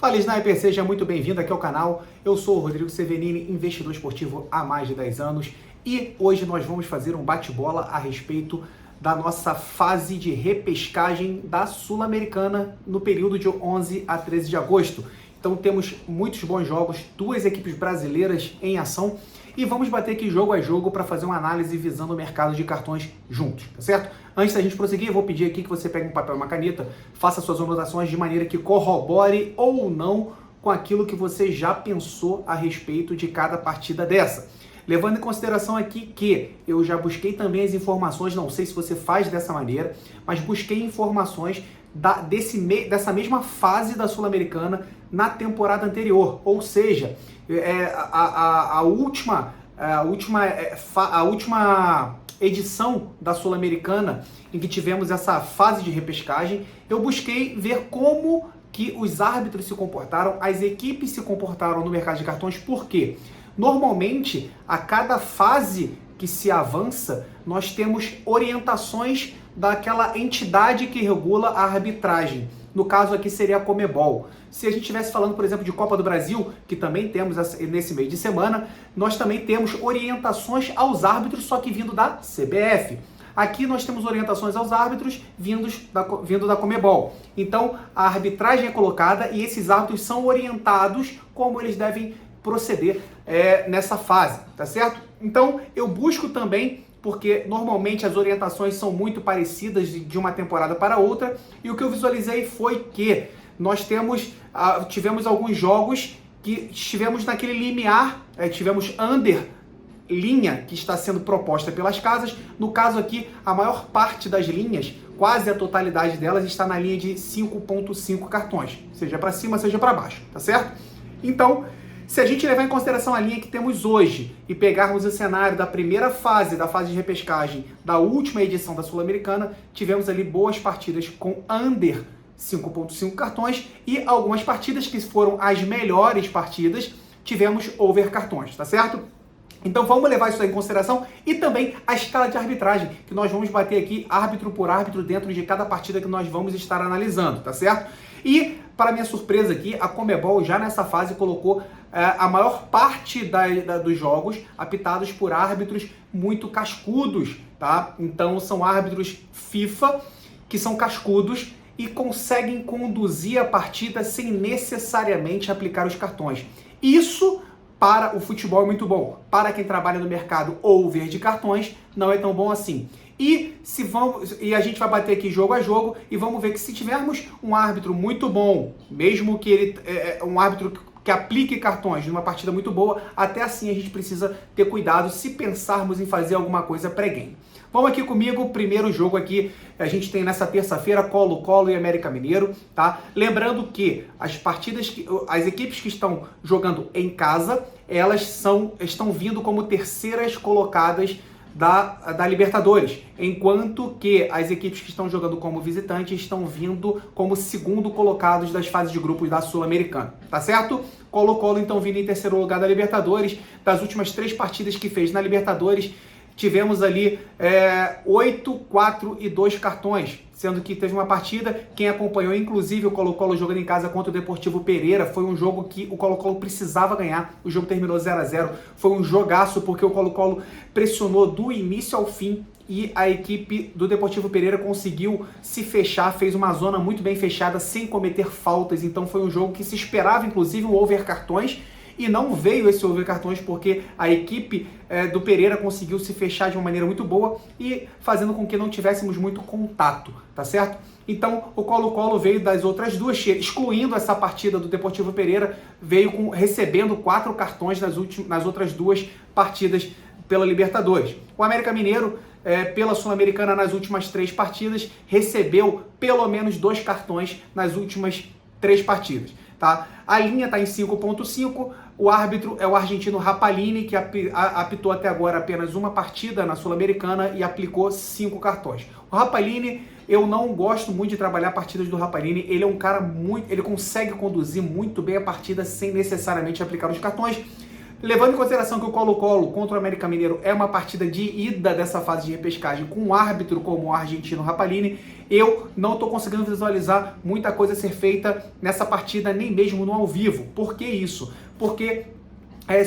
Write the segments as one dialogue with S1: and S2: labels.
S1: Fala Sniper, seja muito bem-vindo aqui ao canal. Eu sou o Rodrigo Sevenini, investidor esportivo há mais de 10 anos e hoje nós vamos fazer um bate-bola a respeito da nossa fase de repescagem da Sul-Americana no período de 11 a 13 de agosto. Então temos muitos bons jogos, duas equipes brasileiras em ação e vamos bater aqui jogo a jogo para fazer uma análise visando o mercado de cartões juntos, tá certo? Antes da gente prosseguir, eu vou pedir aqui que você pegue um papel e uma caneta, faça suas anotações de maneira que corrobore ou não com aquilo que você já pensou a respeito de cada partida dessa. Levando em consideração aqui que eu já busquei também as informações, não sei se você faz dessa maneira, mas busquei informações dessa mesma fase da Sul-Americana na temporada anterior, ou seja, a última edição da Sul-Americana em que tivemos essa fase de repescagem, eu busquei ver como que os árbitros se comportaram, as equipes se comportaram no mercado de cartões, por quê? Normalmente, a cada fase que se avança, nós temos orientações daquela entidade que regula a arbitragem. No caso aqui seria a Conmebol. Se a gente estivesse falando, por exemplo, de Copa do Brasil, que também temos nesse meio de semana, nós também temos orientações aos árbitros, só que vindo da CBF. Aqui nós temos orientações aos árbitros vindo da Conmebol. Então, a arbitragem é colocada e esses árbitros são orientados como eles devem proceder nessa fase, tá certo? Então, eu busco também, porque normalmente as orientações são muito parecidas de uma temporada para outra, e o que eu visualizei foi que nós tivemos alguns jogos que estivemos naquele limiar, tivemos under linha que está sendo proposta pelas casas. No caso aqui, a maior parte das linhas, quase a totalidade delas, está na linha de 5.5 cartões, seja para cima, seja para baixo, tá certo? Então, se a gente levar em consideração a linha que temos hoje e pegarmos o cenário da primeira fase, da fase de repescagem da última edição da Sul-Americana, tivemos ali boas partidas com under 5.5 cartões e algumas partidas que foram as melhores partidas, tivemos over cartões, tá certo? Então vamos levar isso aí em consideração e também a escala de arbitragem, que nós vamos bater aqui árbitro por árbitro dentro de cada partida que nós vamos estar analisando, tá certo? E, para minha surpresa aqui, a Conmebol já nessa fase colocou a maior parte dos jogos apitados por árbitros muito cascudos, tá? Então são árbitros FIFA que são cascudos e conseguem conduzir a partida sem necessariamente aplicar os cartões. Isso para o futebol é muito bom. Para quem trabalha no mercado over de cartões, não é tão bom assim. E a gente vai bater aqui jogo a jogo e vamos ver que se tivermos um árbitro muito bom, mesmo que ele um árbitro que aplique cartões numa partida muito boa, até assim a gente precisa ter cuidado se pensarmos em fazer alguma coisa pré-game. Vamos aqui comigo, o primeiro jogo aqui, a gente tem nessa terça-feira Colo-Colo e América Mineiro, tá? Lembrando que as equipes que estão jogando em casa, elas estão vindo como terceiras colocadas da Libertadores, enquanto que as equipes que estão jogando como visitantes estão vindo como segundo colocados das fases de grupos da Sul-Americana, tá certo? Colo-Colo então vindo em terceiro lugar da Libertadores. Das últimas 3 partidas que fez na Libertadores, tivemos ali 8, 4 e 2 cartões, sendo que teve uma partida, quem acompanhou inclusive o Colo-Colo jogando em casa contra o Deportivo Pereira, foi um jogo que o Colo-Colo precisava ganhar, o jogo terminou 0-0, foi um jogaço porque o Colo-Colo pressionou do início ao fim e a equipe do Deportivo Pereira conseguiu se fechar, fez uma zona muito bem fechada sem cometer faltas, então foi um jogo que se esperava inclusive um over cartões, e não veio esse over cartões porque a equipe do Pereira conseguiu se fechar de uma maneira muito boa e fazendo com que não tivéssemos muito contato, tá certo? Então o Colo-Colo veio das outras duas, excluindo essa partida do Deportivo Pereira, veio recebendo 4 cartões nas outras 2 partidas pela Libertadores. O América Mineiro, pela Sul-Americana nas últimas 3 partidas, recebeu pelo menos 2 cartões nas últimas 3 partidas. Tá? A linha está em 5.5, o árbitro é o argentino Rapalini, que apitou até agora apenas uma partida na Sul-Americana e aplicou 5 cartões. O Rapalini, eu não gosto muito de trabalhar partidas do Rapalini, ele é um cara ele consegue conduzir muito bem a partida sem necessariamente aplicar os cartões. Levando em consideração que o Colo-Colo contra o América Mineiro é uma partida de ida dessa fase de repescagem com um árbitro como o argentino Rapalini, eu não estou conseguindo visualizar muita coisa ser feita nessa partida, nem mesmo no ao vivo. Por que isso? Porque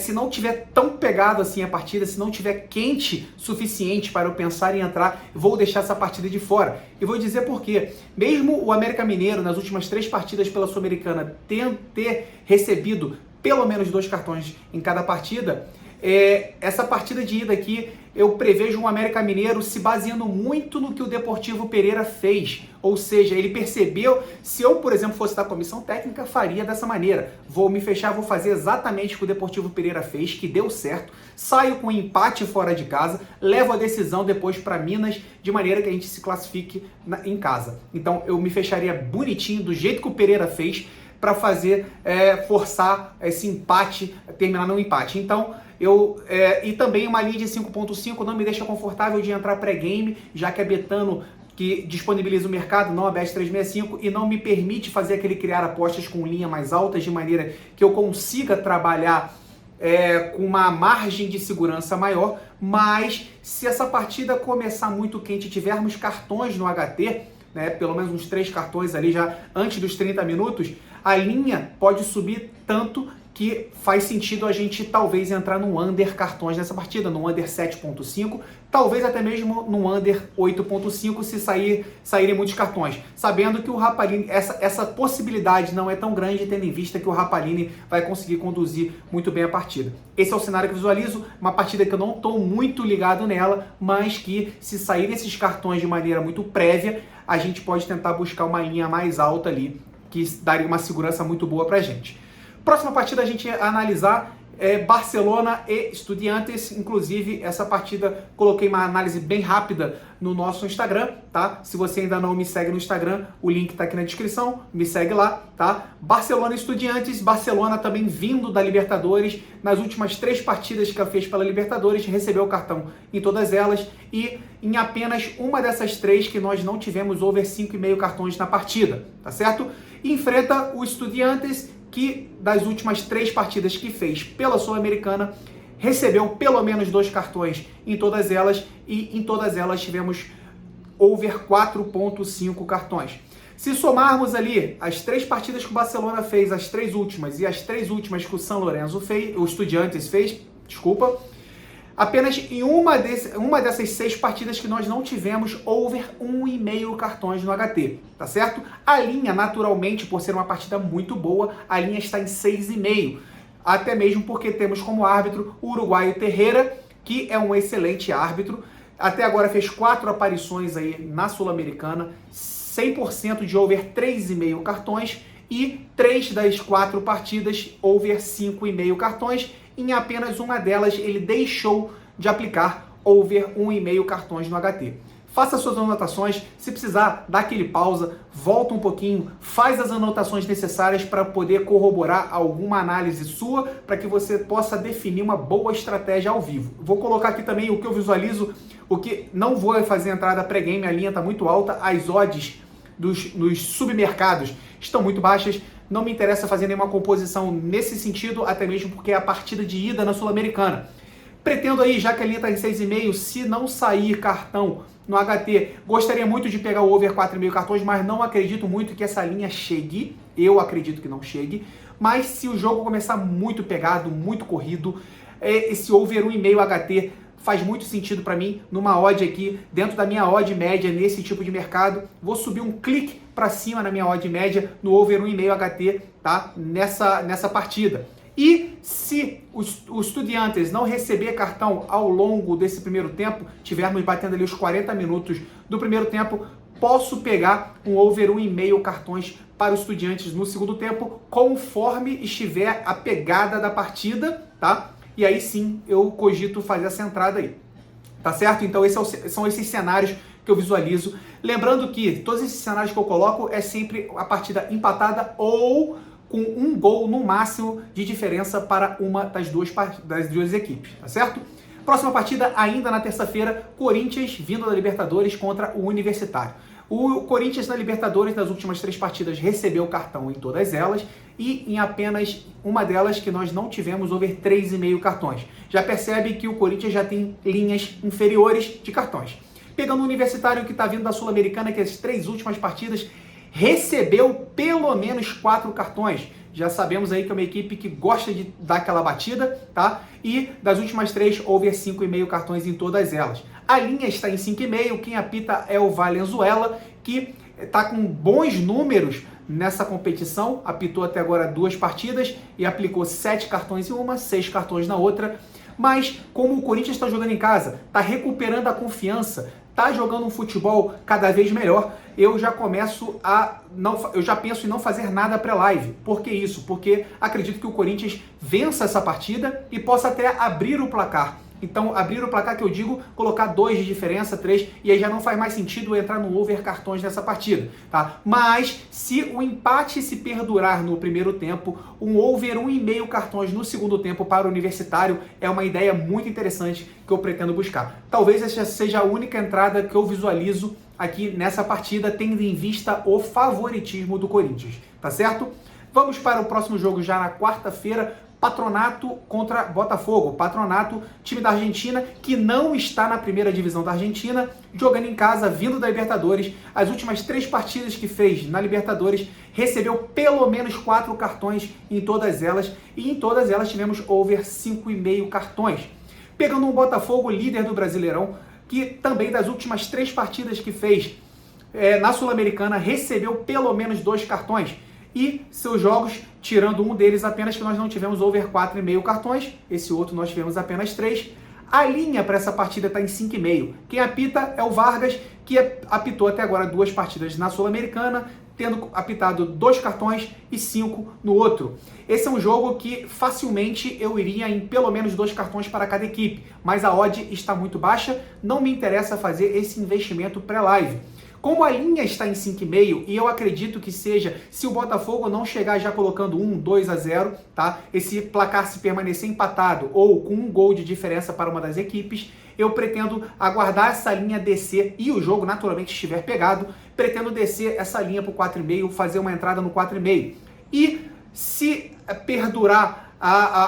S1: se não tiver tão pegado assim a partida, se não tiver quente suficiente para eu pensar em entrar, vou deixar essa partida de fora. E vou dizer por quê. Mesmo o América Mineiro, nas últimas 3 partidas pela Sul-Americana, ter recebido pelo menos 2 cartões em cada partida, essa partida de ida aqui, eu prevejo um América Mineiro se baseando muito no que o Deportivo Pereira fez. Ou seja, ele percebeu, se eu, por exemplo, fosse da comissão técnica, faria dessa maneira. Vou me fechar, vou fazer exatamente o que o Deportivo Pereira fez, que deu certo. Saio com um empate fora de casa, levo a decisão depois para Minas, de maneira que a gente se classifique em casa. Então, eu me fecharia bonitinho, do jeito que o Pereira fez, para fazer, forçar esse empate, terminar no empate. Então, e também uma linha de 5.5 não me deixa confortável de entrar pré-game, já que é Betano que disponibiliza o mercado, não a Bet365, e não me permite fazer aquele criar apostas com linha mais altas, de maneira que eu consiga trabalhar com uma margem de segurança maior. Mas se essa partida começar muito quente e tivermos cartões no HT, pelo menos uns 3 cartões ali já antes dos 30 minutos, a linha pode subir tanto que faz sentido a gente talvez entrar no under cartões nessa partida, no under 7.5, talvez até mesmo no under 8.5 se saírem muitos cartões, sabendo que o Rapalini, essa possibilidade não é tão grande, tendo em vista que o Rapalini vai conseguir conduzir muito bem a partida. Esse é o cenário que eu visualizo, uma partida que eu não estou muito ligado nela, mas que se saírem esses cartões de maneira muito prévia, a gente pode tentar buscar uma linha mais alta ali, que daria uma segurança muito boa pra gente. Próxima partida a gente analisar é Barcelona e Estudiantes. Inclusive, essa partida coloquei uma análise bem rápida no nosso Instagram, tá? Se você ainda não me segue no Instagram, o link tá aqui na descrição, me segue lá, tá? Barcelona e Estudiantes, Barcelona também vindo da Libertadores, nas últimas 3 partidas que ela fez pela Libertadores, recebeu o cartão em todas elas, e em apenas uma dessas 3 que nós não tivemos over 5,5 cartões na partida, tá certo? E enfrenta o Estudiantes, que das últimas 3 partidas que fez pela Sul-Americana, recebeu pelo menos 2 cartões em todas elas, e em todas elas tivemos over 4.5 cartões. Se somarmos ali as 3 partidas que o Barcelona fez, as 3 últimas, e as 3 últimas que o San Lorenzo fez, o Estudiantes fez, desculpa, apenas em uma dessas 6 partidas que nós não tivemos over 1,5 cartões no HT, tá certo? A linha, naturalmente, por ser uma partida muito boa, a linha está em 6,5, até mesmo porque temos como árbitro o uruguaio Terreira, que é um excelente árbitro, até agora fez 4 aparições aí na Sul-Americana, 100% de over 3,5 cartões, e 3 das 4 partidas over 5,5 cartões. Em apenas uma delas ele deixou de aplicar over 1,5 cartões no HT. Faça suas anotações, se precisar, dá aquele pausa, volta um pouquinho, faz as anotações necessárias para poder corroborar alguma análise sua, para que você possa definir uma boa estratégia ao vivo. Vou colocar aqui também o que eu visualizo, o que não vou fazer entrada pré-game, a linha está muito alta, as odds nos submercados estão muito baixas, não me interessa fazer nenhuma composição nesse sentido, até mesmo porque é a partida de ida na Sul-Americana. Pretendo aí, já que a linha está em 6,5, se não sair cartão no HT, gostaria muito de pegar o over 4,5 cartões, mas não acredito muito que essa linha chegue, eu acredito que não chegue, mas se o jogo começar muito pegado, muito corrido, esse over 1,5 HT faz muito sentido para mim, numa odd aqui, dentro da minha odd média, nesse tipo de mercado. Vou subir um clique para cima na minha odd média, no over 1,5 HT, tá? Nessa partida. E se o Estudiantes não receber cartão ao longo desse primeiro tempo, tivermos batendo ali os 40 minutos do primeiro tempo, posso pegar um over 1,5 cartões para os Estudiantes no segundo tempo, conforme estiver a pegada da partida, tá? E aí sim eu cogito fazer essa entrada aí, tá certo? Então são esses cenários que eu visualizo. Lembrando que todos esses cenários que eu coloco é sempre a partida empatada ou com um gol no máximo de diferença para uma das duas equipes, tá certo? Próxima partida ainda na terça-feira, Corinthians vindo da Libertadores contra o Universitário. O Corinthians na Libertadores, nas últimas 3 partidas, recebeu cartão em todas elas, e em apenas uma delas que nós não tivemos over 3,5 cartões. Já percebe que o Corinthians já tem linhas inferiores de cartões. Pegando o Universitário que está vindo da Sul-Americana, que as 3 últimas partidas recebeu pelo menos 4 cartões. Já sabemos aí que é uma equipe que gosta de dar aquela batida, tá? E das últimas 3, over 5,5 cartões em todas elas. A linha está em 5,5, quem apita é o Valenzuela, que está com bons números nessa competição, apitou até agora 2 partidas e aplicou 7 cartões em uma, 6 cartões na outra. Mas como o Corinthians está jogando em casa, está recuperando a confiança, está jogando um futebol cada vez melhor, eu já penso em não fazer nada pré-live. Por que isso? Porque acredito que o Corinthians vença essa partida e possa até abrir o placar. Então, abrir o placar que eu digo, colocar 2 de diferença, 3, e aí já não faz mais sentido entrar no over cartões nessa partida, tá? Mas, se o empate se perdurar no primeiro tempo, um over 1,5 cartões no segundo tempo para o Universitário é uma ideia muito interessante que eu pretendo buscar. Talvez essa seja a única entrada que eu visualizo aqui nessa partida, tendo em vista o favoritismo do Corinthians, tá certo? Vamos para o próximo jogo já na quarta-feira, Patronato contra Botafogo. Patronato, time da Argentina, que não está na primeira divisão da Argentina, jogando em casa, vindo da Libertadores. As últimas 3 partidas que fez na Libertadores, recebeu pelo menos 4 cartões em todas elas, e em todas elas tivemos over 5,5 cartões. Pegando um Botafogo, líder do Brasileirão, que também das últimas 3 partidas que fez na Sul-Americana, recebeu pelo menos 2 cartões. E seus jogos, tirando um deles apenas, que nós não tivemos over 4,5 cartões, esse outro nós tivemos apenas 3. A linha para essa partida está em 5,5. Quem apita é o Vargas, que apitou até agora 2 partidas na Sul-Americana, tendo apitado 2 cartões e 5 no outro. Esse é um jogo que facilmente eu iria em pelo menos 2 cartões para cada equipe, mas a odd está muito baixa, não me interessa fazer esse investimento pré-live. Como a linha está em 5,5, e eu acredito que seja, se o Botafogo não chegar já colocando 2-0, tá? Esse placar se permanecer empatado ou com um gol de diferença para uma das equipes, eu pretendo aguardar essa linha descer e o jogo naturalmente estiver pegado, pretendo descer essa linha para o 4,5, fazer uma entrada no 4,5. E se perdurar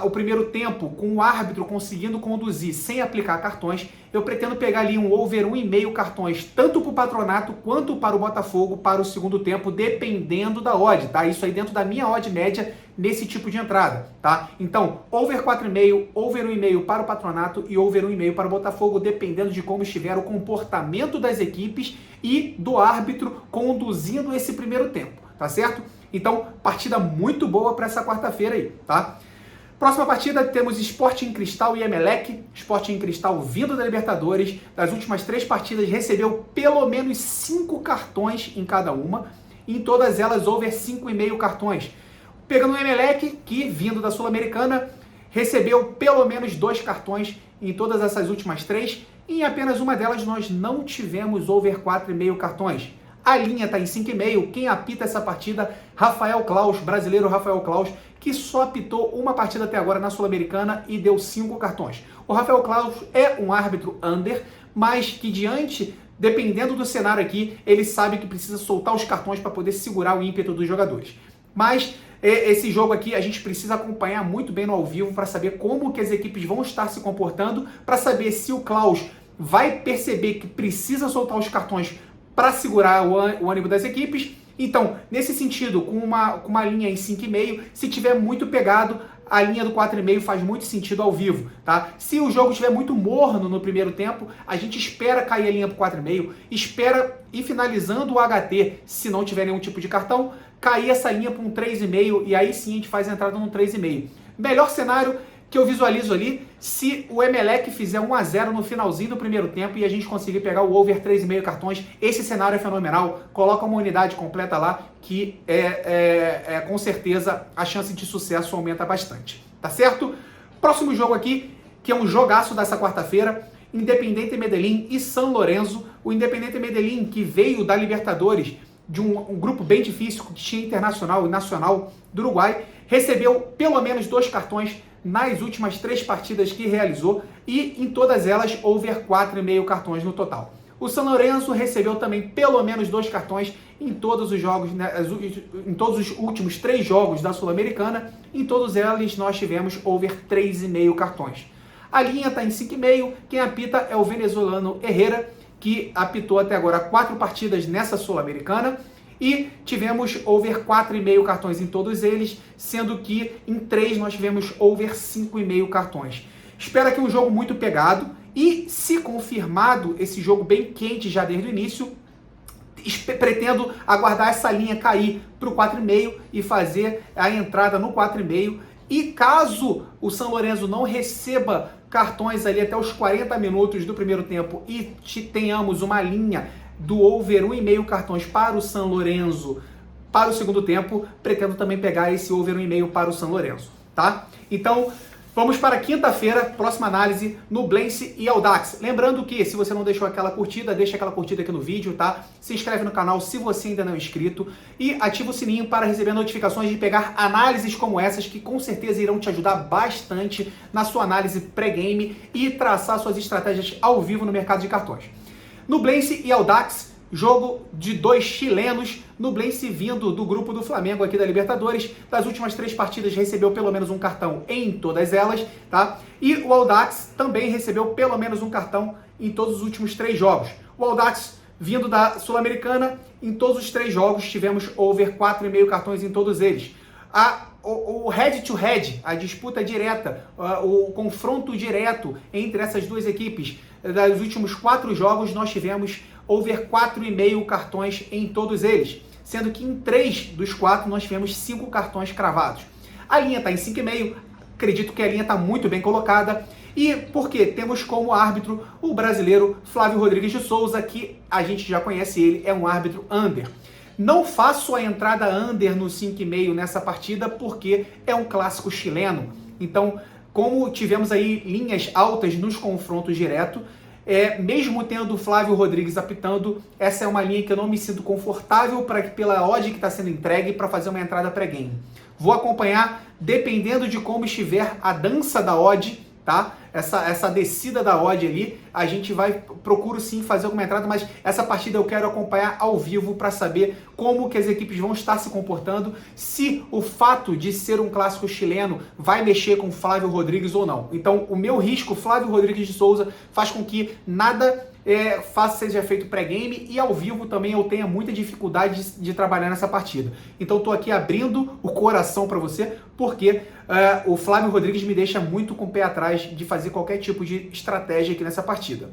S1: o primeiro tempo com o árbitro conseguindo conduzir sem aplicar cartões, eu pretendo pegar ali um over 1,5 cartões, tanto para o Patronato quanto para o Botafogo para o segundo tempo, dependendo da odd, tá? Isso aí dentro da minha odd média nesse tipo de entrada, tá? Então, over 4,5, over 1,5 para o Patronato e over 1,5 para o Botafogo, dependendo de como estiver o comportamento das equipes e do árbitro conduzindo esse primeiro tempo, tá certo? Então, partida muito boa para essa quarta-feira aí, tá? Próxima partida temos Sporting Cristal e Emelec. Sporting Cristal vindo da Libertadores. Das últimas 3 partidas recebeu pelo menos 5 cartões em cada uma. Em todas elas over 5,5 cartões. Pegando o Emelec, que vindo da Sul-Americana, recebeu pelo menos 2 cartões em todas essas últimas 3. E em apenas uma delas nós não tivemos over 4,5 cartões. A linha está em 5,5. Quem apita essa partida? Rafael Claus, brasileiro Rafael Claus, que só apitou uma partida até agora na Sul-Americana e deu 5 cartões. O Rafael Claus é um árbitro under, mas que dependendo do cenário aqui, ele sabe que precisa soltar os cartões para poder segurar o ímpeto dos jogadores. Mas esse jogo aqui a gente precisa acompanhar muito bem no ao vivo para saber como que as equipes vão estar se comportando, para saber se o Claus vai perceber que precisa soltar os cartões para segurar o ânimo das equipes. Então, nesse sentido, com uma linha em 5,5, se tiver muito pegado, a linha do 4,5 faz muito sentido ao vivo, tá? Se o jogo estiver muito morno no primeiro tempo, a gente espera cair a linha para o 4,5, espera ir finalizando o HT, se não tiver nenhum tipo de cartão, cair essa linha para um 3,5 e aí sim a gente faz a entrada no 3,5. Melhor cenário que eu visualizo ali, se o Emelec fizer 1-0 no finalzinho do primeiro tempo e a gente conseguir pegar o over 3,5 cartões, esse cenário é fenomenal. Coloca uma unidade completa lá que com certeza a chance de sucesso aumenta bastante, tá certo? Próximo jogo aqui, que é um jogaço dessa quarta-feira, Independiente Medellín e São Lourenço. O Independiente Medellín, que veio da Libertadores, de um grupo bem difícil, que tinha Internacional e Nacional do Uruguai, recebeu pelo menos 2 cartões nas últimas 3 partidas que realizou e em todas elas over 4,5 cartões no total. O San Lorenzo recebeu também pelo menos 2 cartões em todos os jogos, né, em todos os últimos 3 jogos da Sul-Americana. Em todos eles nós tivemos over 3,5 cartões. A linha está em 5,5, quem apita é o venezuelano Herrera, que apitou até agora 4 partidas nessa Sul-Americana. E tivemos over 4,5 cartões em todos eles, sendo que em 3 nós tivemos over 5,5 cartões. Espero que um jogo muito pegado e, se confirmado esse jogo bem quente já desde o início, pretendo aguardar essa linha cair para o 4,5 e fazer a entrada no 4,5. E caso o San Lorenzo não receba cartões ali até os 40 minutos do primeiro tempo e tenhamos uma linha do over 1,5 cartões para o San Lorenzo para o segundo tempo, pretendo também pegar esse over 1,5 para o San Lorenzo, tá? Então, vamos para quinta-feira, próxima análise, Nublense e Audax. Lembrando que, se você não deixou aquela curtida, deixa aquela curtida aqui no vídeo, tá? Se inscreve no canal se você ainda não é inscrito e ativa o sininho para receber notificações de pegar análises como essas, que com certeza irão te ajudar bastante na sua análise pré-game e traçar suas estratégias ao vivo no mercado de cartões. Nublense e Audax, jogo de 2 chilenos, Nublense vindo do grupo do Flamengo aqui da Libertadores, das últimas 3 partidas recebeu pelo menos um cartão em todas elas, tá? E o Audax também recebeu pelo menos um cartão em todos os últimos 3 jogos. O Audax vindo da Sul-Americana, em todos os 3 jogos tivemos over 4,5 cartões em todos eles. O head-to-head, a disputa direta, o confronto direto entre essas duas equipes, dos últimos 4 jogos nós tivemos over 4,5 cartões em todos eles, sendo que em 3 dos 4 nós tivemos 5 cartões cravados. A linha está em 5,5, acredito que a linha está muito bem colocada, e porque temos como árbitro o brasileiro Flávio Rodrigues de Souza, que a gente já conhece ele, é um árbitro under. Não faço a entrada under no 5,5 nessa partida porque é um clássico chileno. Então, como tivemos aí linhas altas nos confrontos direto, mesmo tendo o Flávio Rodrigues apitando, essa é uma linha que eu não me sinto confortável pela odd que está sendo entregue para fazer uma entrada pré-game. Vou acompanhar, dependendo de como estiver a dança da odd, tá? Essa descida da odd ali, a gente procuro sim fazer alguma entrada, mas essa partida eu quero acompanhar ao vivo para saber como que as equipes vão estar se comportando, se o fato de ser um clássico chileno vai mexer com Flávio Rodrigues ou não. Então, o meu risco, Flávio Rodrigues de Souza, faz com que nada seja feito pré-game e ao vivo também eu tenha muita dificuldade de trabalhar nessa partida. Então estou aqui abrindo o coração para você, porque o Flávio Rodrigues me deixa muito com o pé atrás de fazer qualquer tipo de estratégia aqui nessa partida.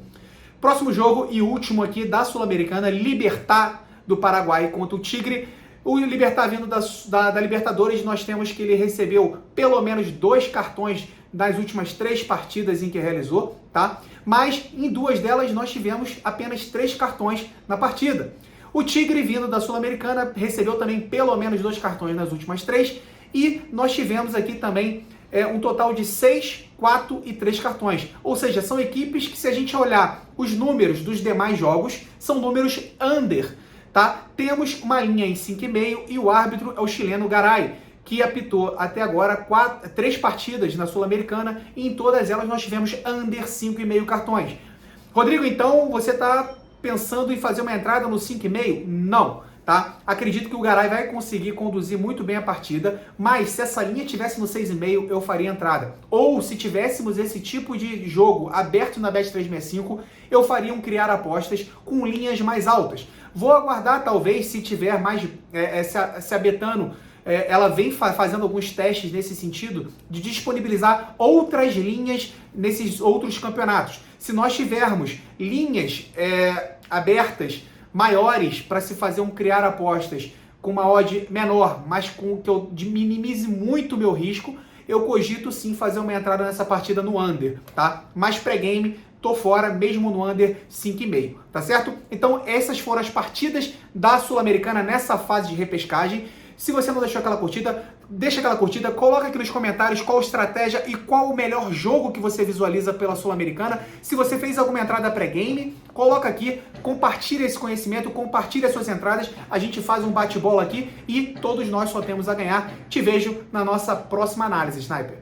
S1: Próximo jogo e último aqui da Sul-Americana, Libertad do Paraguai contra o Tigre. O Libertad vindo da Libertadores, nós temos que ele recebeu pelo menos 2 cartões nas últimas 3 partidas em que realizou, tá? Mas em 2 delas nós tivemos apenas 3 cartões na partida. O Tigre vindo da Sul-Americana recebeu também pelo menos 2 cartões nas últimas 3 e nós tivemos aqui também um total de 6, 4 e 3 cartões. Ou seja, são equipes que, se a gente olhar os números dos demais jogos, são números under, tá? Temos uma linha em 5,5 e o árbitro é o chileno Garay, que apitou até agora 3 partidas na Sul-Americana e em todas elas nós tivemos under 5,5 cartões. Rodrigo, então você está pensando em fazer uma entrada no 5,5? Não, tá? Acredito que o Garay vai conseguir conduzir muito bem a partida, mas se essa linha tivesse no 6,5 eu faria entrada. Ou se tivéssemos esse tipo de jogo aberto na Bet365, eu faria um criar apostas com linhas mais altas. Vou aguardar talvez se tiver mais, se a Betano ela vem fazendo alguns testes nesse sentido de disponibilizar outras linhas nesses outros campeonatos. Se nós tivermos linhas abertas maiores para se fazer um criar apostas com uma odd menor, mas com que eu minimize muito o meu risco, eu cogito sim fazer uma entrada nessa partida no under, tá? Mas pré-game, tô fora, mesmo no under 5,5, tá certo? Então essas foram as partidas da Sul-Americana nessa fase de repescagem. Se você não deixou aquela curtida, deixa aquela curtida, coloca aqui nos comentários qual estratégia e qual o melhor jogo que você visualiza pela Sul-Americana. Se você fez alguma entrada pré-game, coloca aqui, compartilha esse conhecimento, compartilha as suas entradas, a gente faz um bate-bola aqui e todos nós só temos a ganhar. Te vejo na nossa próxima análise, Sniper.